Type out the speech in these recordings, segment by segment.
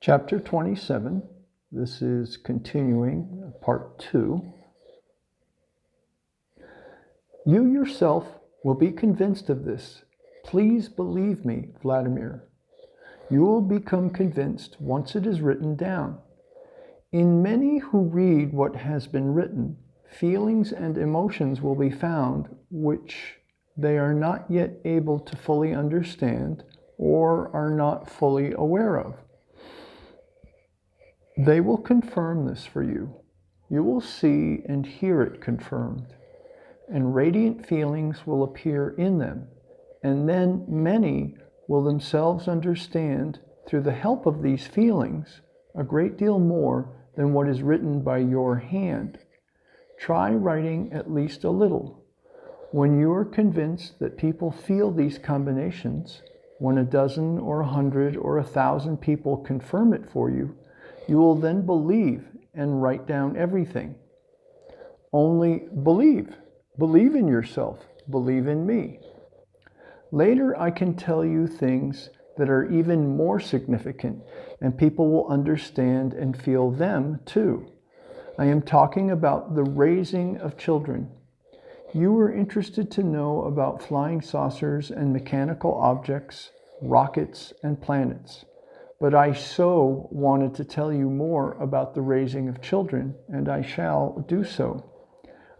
Chapter 27. This is continuing part 2. You yourself will be convinced of this. Please believe me, Vladimir. You will become convinced once it is written down. In many who read what has been written, feelings and emotions will be found which they are not yet able to fully understand or are not fully aware of. They will confirm this for you. You will see and hear it confirmed, and radiant feelings will appear in them, and then many will themselves understand through the help of these feelings a great deal more than what is written by your hand. Try writing at least a little. When you are convinced that people feel these combinations, when a dozen or 100 or 1,000 people confirm it for you, you will then believe and write down everything. Only believe. Believe in yourself. Believe in me. Later, I can tell you things that are even more significant, and people will understand and feel them too. I am talking about the raising of children. You were interested to know about flying saucers and mechanical objects, rockets and planets. But I so wanted to tell you more about the raising of children, and I shall do so.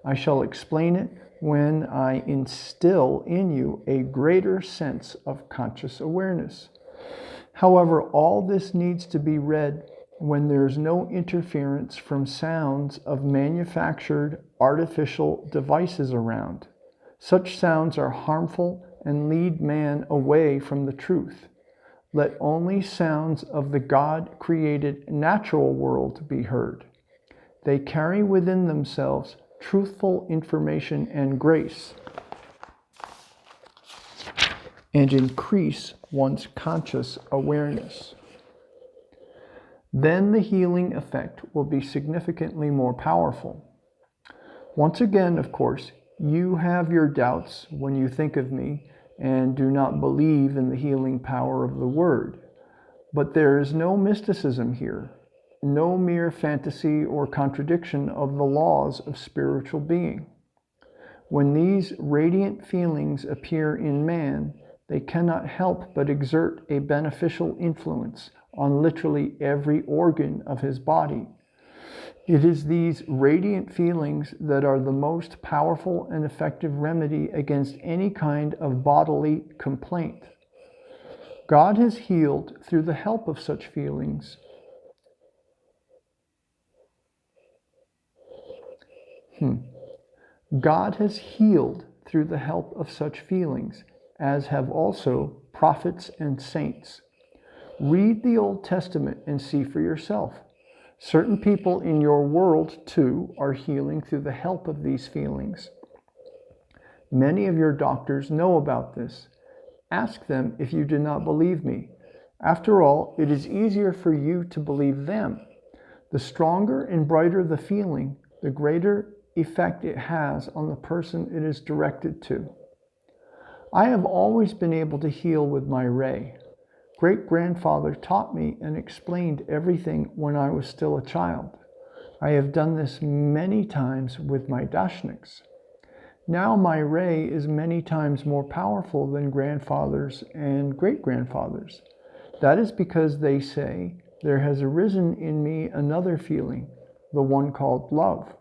I shall explain it when I instill in you a greater sense of conscious awareness. However, all this needs to be read when there is no interference from sounds of manufactured artificial devices around. Such sounds are harmful and lead man away from the truth. Let only sounds of the God-created natural world be heard. They carry within themselves truthful information and grace, and increase one's conscious awareness. Then the healing effect will be significantly more powerful. Once again, of course, you have your doubts when you think of me and do not believe in the healing power of the word. But there is no mysticism here, no mere fantasy or contradiction of the laws of spiritual being. When these radiant feelings appear in man, they cannot help but exert a beneficial influence on literally every organ of his body. It is these radiant feelings that are the most powerful and effective remedy against any kind of bodily complaint. God has healed through the help of such feelings. God has healed through the help of such feelings, as have also prophets and saints. Read the Old Testament and see for yourself. Certain people in your world, too, are healing through the help of these feelings. Many of your doctors know about this. Ask them if you do not believe me. After all, it is easier for you to believe them. The stronger and brighter the feeling, the greater effect it has on the person it is directed to. I have always been able to heal with my ray. Great-grandfather taught me and explained everything when I was still a child. I have done this many times with my dashniks. Now my ray is many times more powerful than grandfathers and great-grandfathers. That is because they say there has arisen in me another feeling, the one called love.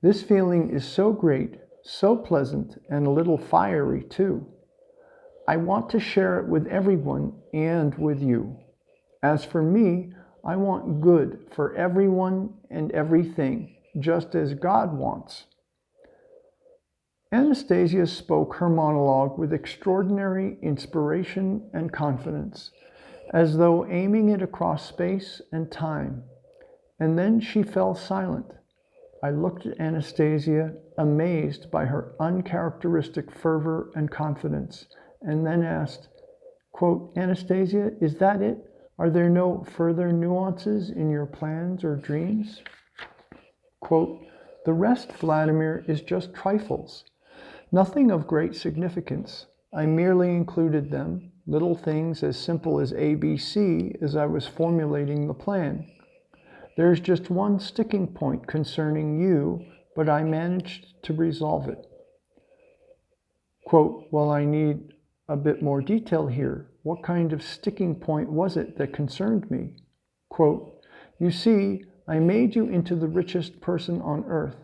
This feeling is so great, so pleasant, and a little fiery too. I want to share it with everyone and with you. As for me, I want good for everyone and everything, just as God wants. Anastasia spoke her monologue with extraordinary inspiration and confidence, as though aiming it across space and time. And then she fell silent. I looked at Anastasia, amazed by her uncharacteristic fervor and confidence, and then asked, quote, Anastasia, is that it? Are there no further nuances in your plans or dreams? Quote, the rest, Vladimir, is just trifles. Nothing of great significance. I merely included them, little things as simple as ABC as I was formulating the plan. There's just one sticking point concerning you, but I managed to resolve it. Quote, well, I need a bit more detail here. What kind of sticking point was it that concerned me? Quote, you see, I made you into the richest person on earth,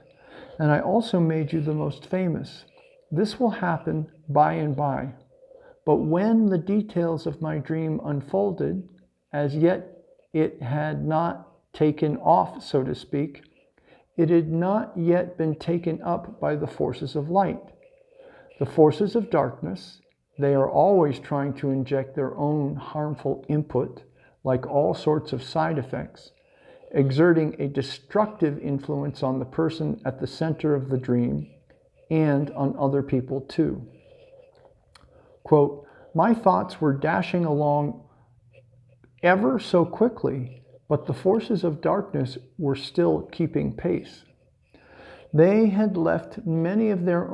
and I also made you the most famous. This will happen by and by. But when the details of my dream unfolded, as yet it had not taken off, so to speak, it had not yet been taken up by the forces of light. The forces of darkness, they are always trying to inject their own harmful input, like all sorts of side effects, exerting a destructive influence on the person at the center of the dream and on other people too. Quote, my thoughts were dashing along ever so quickly, but the forces of darkness were still keeping pace. They had left many of their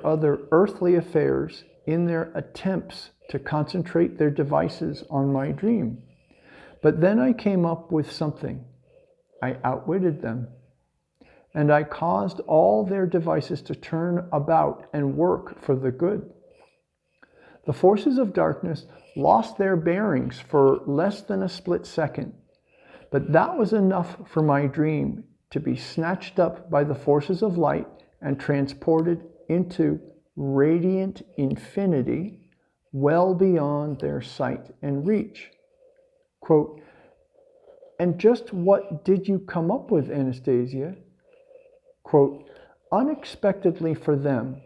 other earthly affairs in their attempts to concentrate their devices on my dream. But then I came up with something. I outwitted them. And I caused all their devices to turn about and work for the good. The forces of darkness lost their bearings for less than a split second, but that was enough for my dream to be snatched up by the forces of light and transported into radiant infinity, well beyond their sight and reach. Quote, and just what did you come up with, Anastasia? Quote, unexpectedly for them,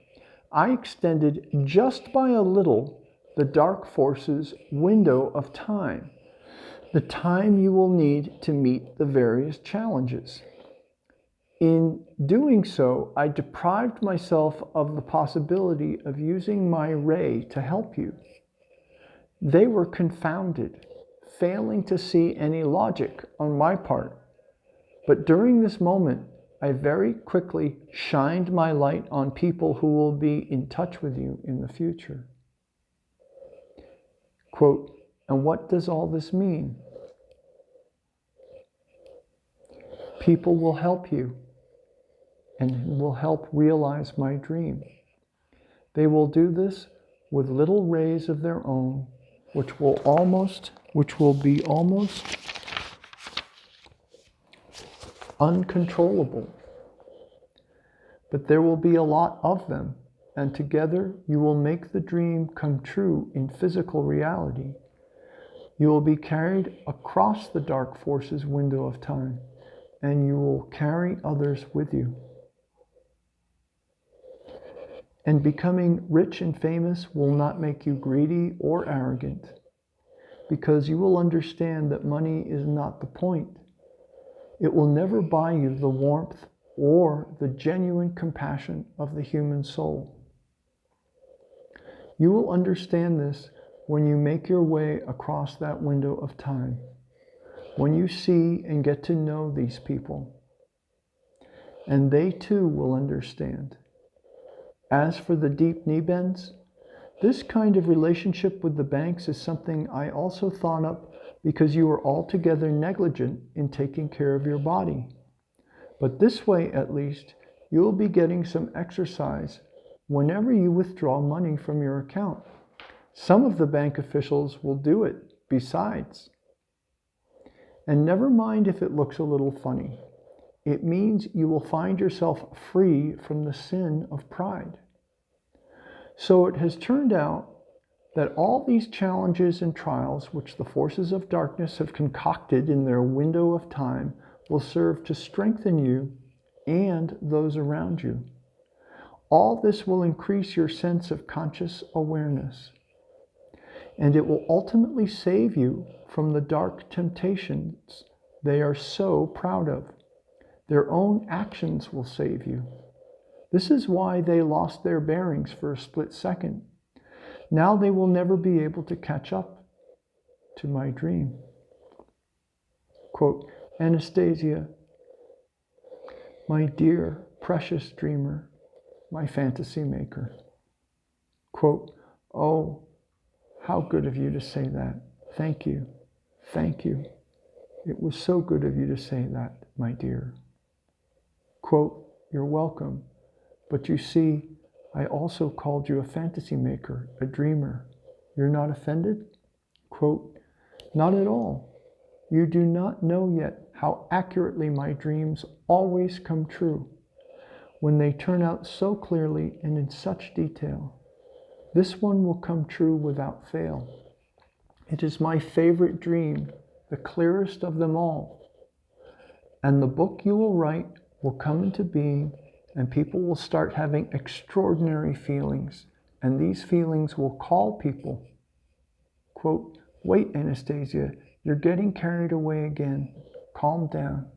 I extended just by a little the dark forces' window of time, the time you will need to meet the various challenges. In doing so, I deprived myself of the possibility of using my ray to help you. They were confounded, failing to see any logic on my part. But during this moment, I very quickly shined my light on people who will be in touch with you in the future. Quote, and what does all this mean? People will help you and will help realize my dream. They will do this with little rays of their own, which will be almost uncontrollable. But there will be a lot of them, and together you will make the dream come true in physical reality. You will be carried across the dark forces window of time, and you will carry others with you. And becoming rich and famous will not make you greedy or arrogant, because you will understand that money is not the point. It will never buy you the warmth or the genuine compassion of the human soul. You will understand this when you make your way across that window of time, when you see and get to know these people, and they too will understand. As for the deep knee bends, this kind of relationship with the banks is something I also thought up because you were altogether negligent in taking care of your body. But this way, at least, you will be getting some exercise whenever you withdraw money from your account. Some of the bank officials will do it besides. And never mind if it looks a little funny. It means you will find yourself free from the sin of pride. So it has turned out that all these challenges and trials which the forces of darkness have concocted in their window of time will serve to strengthen you and those around you. All this will increase your sense of conscious awareness, and it will ultimately save you from the dark temptations they are so proud of. Their own actions will save you. This is why they lost their bearings for a split second. Now they will never be able to catch up to my dream. Quote, Anastasia, my dear, precious dreamer, my fantasy maker. Quote, oh, How good of you to say that. Thank you. Thank you. It was so good of you to say that, my dear. Quote, you're welcome. But you see, I also called you a fantasy maker, a dreamer. You're not offended? Quote, not at all. You do not know yet how accurately my dreams always come true, when they turn out so clearly and in such detail. This one will come true without fail. It is my favorite dream, the clearest of them all. And the book you will write will come into being, and people will start having extraordinary feelings, and these feelings will call people. Quote, wait, Anastasia, you're getting carried away again. Calm down.